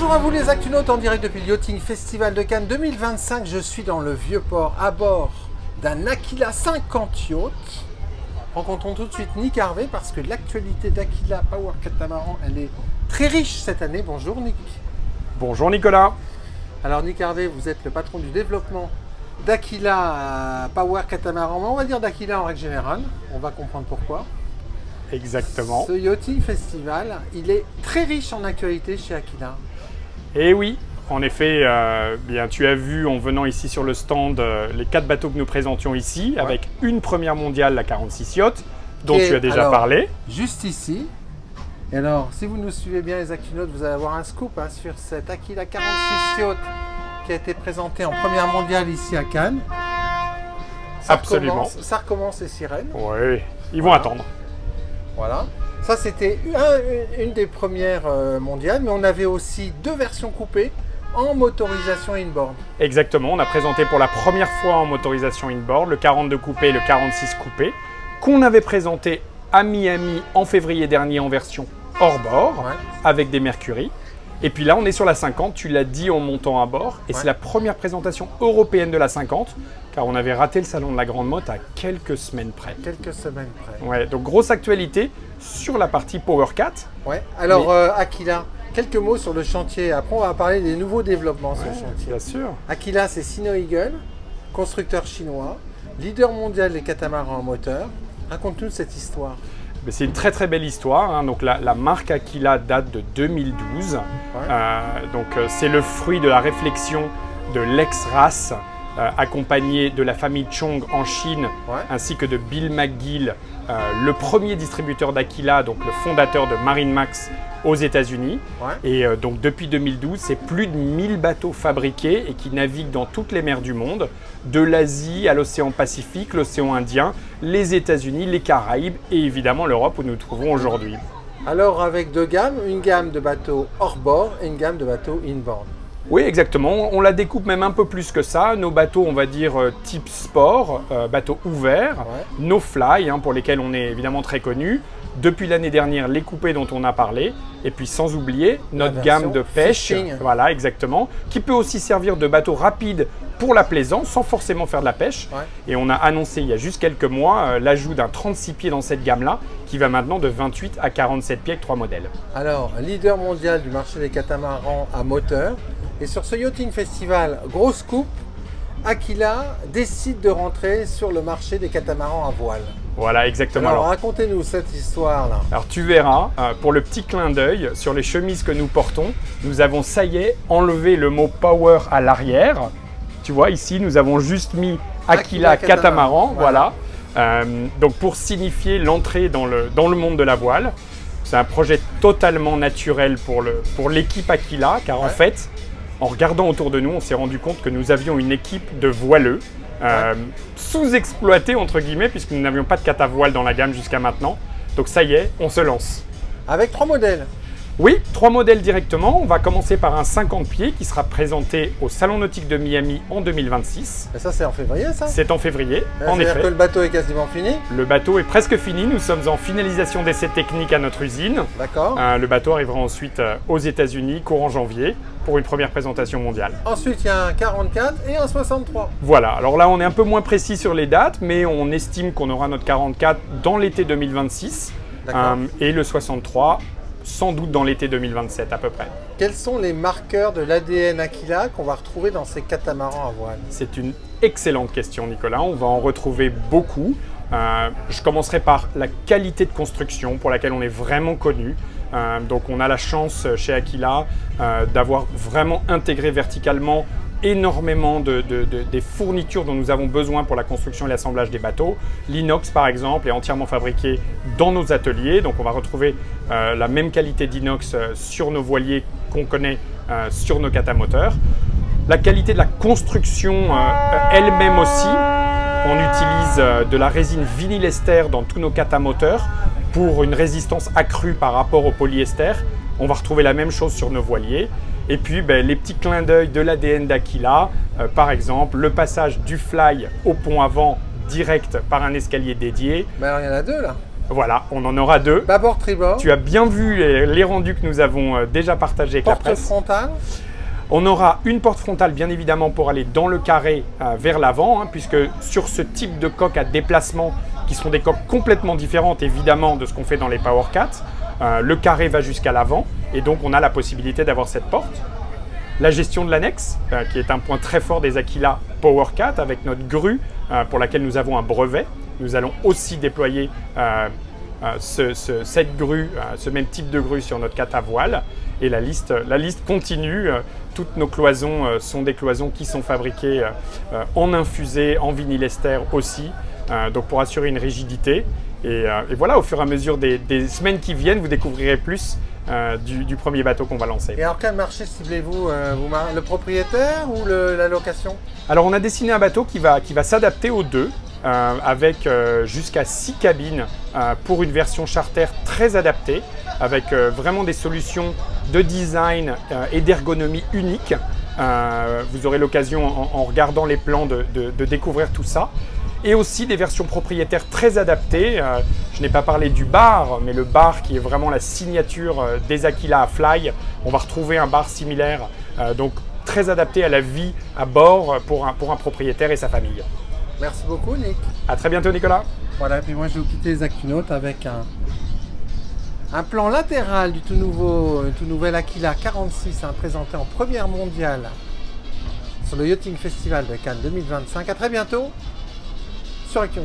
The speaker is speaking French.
Bonjour à vous les Actunautes en direct depuis le Yachting Festival de Cannes 2025. Je suis dans le Vieux-Port à bord d'un Aquila 50 yacht. Rencontrons tout de suite Nick Harvey parce que l'actualité d'Aquila Power Catamaran, elle est très riche cette année. Bonjour Nick. Bonjour Nicolas. Alors Nick Harvey, vous êtes le patron du développement d'Aquila Power Catamaran, mais on va dire d'Aquila en règle générale. On va comprendre pourquoi. Exactement. Ce Yachting Festival, il est très riche en actualité chez Aquila. Et oui, en effet, bien, tu as vu en venant ici sur le stand les 4 bateaux que nous présentions ici, ouais, avec une première mondiale, la 46 Yacht, dont tu as déjà parlé. Juste ici. Et alors, si vous nous suivez bien les Actunautes, vous allez avoir un scoop sur cette Aquila 46 Yacht qui a été présentée en première mondiale ici à Cannes. Absolument. Ça recommence les sirènes. Oui, ils vont attendre. Voilà. Ça, c'était une des premières mondiales, mais on avait aussi 2 versions coupées en motorisation inboard. Exactement, on a présenté pour la première fois en motorisation inboard le 42 coupé et le 46 coupé, qu'on avait présenté à Miami en février dernier en version hors bord, ouais, avec des Mercury. Et puis là, on est sur la 50, tu l'as dit en montant à bord, et ouais, c'est la première présentation européenne de la 50, car on avait raté le salon de la Grande Motte à quelques semaines près. Quelques semaines près. Ouais, donc grosse actualité sur la partie Power 4. Ouais. Alors Aquila, quelques mots sur le chantier. Après, on va parler des nouveaux développements sur le chantier. Bien sûr. Aquila, c'est Sino-Eagle, constructeur chinois, leader mondial des catamarans en moteur. Raconte-nous cette histoire. C'est une très très belle histoire, hein. Donc la marque Aquila date de 2012, ouais, donc c'est le fruit de la réflexion de l'ex-race accompagné de la famille Chong en Chine, ouais, ainsi que de Bill McGill, le premier distributeur d'Aquila, donc le fondateur de MarineMax aux États-Unis. Ouais. Et donc depuis 2012, c'est plus de 1000 bateaux fabriqués et qui naviguent dans toutes les mers du monde, de l'Asie à l'océan Pacifique, l'océan Indien, les États-Unis, les Caraïbes et évidemment l'Europe où nous nous trouvons aujourd'hui. Alors avec 2 gammes, une gamme de bateaux hors bord et une gamme de bateaux inboard. Oui, exactement. On la découpe même un peu plus que ça. Nos bateaux, on va dire type sport, bateaux ouverts, ouais, no fly, hein, pour lesquels on est évidemment très connu. Depuis l'année dernière, les coupés dont on a parlé. Et puis sans oublier notre gamme de pêche, fishing, voilà, exactement, qui peut aussi servir de bateau rapide pour la plaisance sans forcément faire de la pêche. Ouais. Et on a annoncé il y a juste quelques mois l'ajout d'un 36 pieds dans cette gamme-là, qui va maintenant de 28 à 47 pieds avec 3 modèles. Alors, leader mondial du marché des catamarans à moteur. Et sur ce Yachting Festival, grosse coupe, Aquila décide de rentrer sur le marché des catamarans à voile. Voilà, exactement. Alors racontez-nous cette histoire-là. Alors tu verras, pour le petit clin d'œil, sur les chemises que nous portons, nous avons, ça y est, enlevé le mot power à l'arrière. Tu vois, ici, nous avons juste mis Aquila Catamaran, voilà. Donc pour signifier l'entrée dans le monde de la voile. C'est un projet totalement naturel pour l'équipe Aquila, car ouais, en fait, en regardant autour de nous, on s'est rendu compte que nous avions une équipe de voileux, ouais, sous-exploitée entre guillemets, puisque nous n'avions pas de cata voile dans la gamme jusqu'à maintenant. Donc ça y est, on se lance. Avec 3 modèles. Oui, 3 modèles directement. On va commencer par un 50 pieds qui sera présenté au Salon Nautique de Miami en 2026. Et ça, c'est en février, ça? C'est en février, en effet. C'est-à-dire que le bateau est quasiment fini? Le bateau est presque fini. Nous sommes en finalisation d'essais techniques à notre usine. D'accord. Le bateau arrivera ensuite aux États-Unis, courant janvier, pour une première présentation mondiale. Ensuite, il y a un 44 et un 63. Voilà. Alors là, on est un peu moins précis sur les dates, mais on estime qu'on aura notre 44 dans l'été 2026 et le 63 sans doute dans l'été 2027 à peu près. Quels sont les marqueurs de l'ADN Aquila qu'on va retrouver dans ces catamarans à voile? C'est une excellente question, Nicolas. On va en retrouver beaucoup. Je commencerai par la qualité de construction pour laquelle on est vraiment connu. Donc on a la chance chez Aquila d'avoir vraiment intégré verticalement énormément des fournitures dont nous avons besoin pour la construction et l'assemblage des bateaux. L'inox par exemple est entièrement fabriqué dans nos ateliers, donc on va retrouver la même qualité d'inox sur nos voiliers qu'on connaît sur nos catamoteurs. La qualité de la construction elle-même aussi, on utilise de la résine vinylester dans tous nos catamoteurs pour une résistance accrue par rapport au polyester. On va retrouver la même chose sur nos voiliers. Et puis les petits clins d'œil de l'ADN d'Aquila, par exemple le passage du fly au pont avant direct par un escalier dédié. Mais alors il y en a 2 là. Voilà, on en aura 2. Bâbord, tribord. Tu as bien vu les rendus que nous avons déjà partagés avec la Porte presse. frontale. On aura une porte frontale, bien évidemment, pour aller dans le carré vers l'avant, hein, puisque sur ce type de coque à déplacement, qui sont des coques complètement différentes, évidemment, de ce qu'on fait dans les PowerCat, le carré va jusqu'à l'avant, et donc on a la possibilité d'avoir cette porte. La gestion de l'annexe, qui est un point très fort des Aquila PowerCat, avec notre grue, pour laquelle nous avons un brevet. Nous allons aussi déployer cette grue, ce même type de grue sur notre cat à voile. Et la liste continue. Toutes nos cloisons sont des cloisons qui sont fabriquées en infusé, en vinylester aussi, donc pour assurer une rigidité. Et voilà, au fur et à mesure des semaines qui viennent, vous découvrirez plus du premier bateau qu'on va lancer. Et alors, quel marché ciblez-vous, le propriétaire ou la location? Alors, on a dessiné un bateau qui va s'adapter aux deux, avec jusqu'à 6 cabines pour une version charter très adaptée, avec vraiment des solutions de design et d'ergonomie uniques. Vous aurez l'occasion, en regardant les plans, de découvrir tout ça. Et aussi des versions propriétaires très adaptées. Je n'ai pas parlé du bar, mais le bar qui est vraiment la signature des Aquila à Fly. On va retrouver un bar similaire, donc très adapté à la vie à bord pour un propriétaire et sa famille. Merci beaucoup, Nick. À très bientôt, Nicolas. Voilà, et puis moi je vais vous quitter les Aquinautes avec un plan latéral du tout nouvel Aquila 46, présenté en première mondiale sur le Yachting Festival de Cannes 2025. À très bientôt sur Action.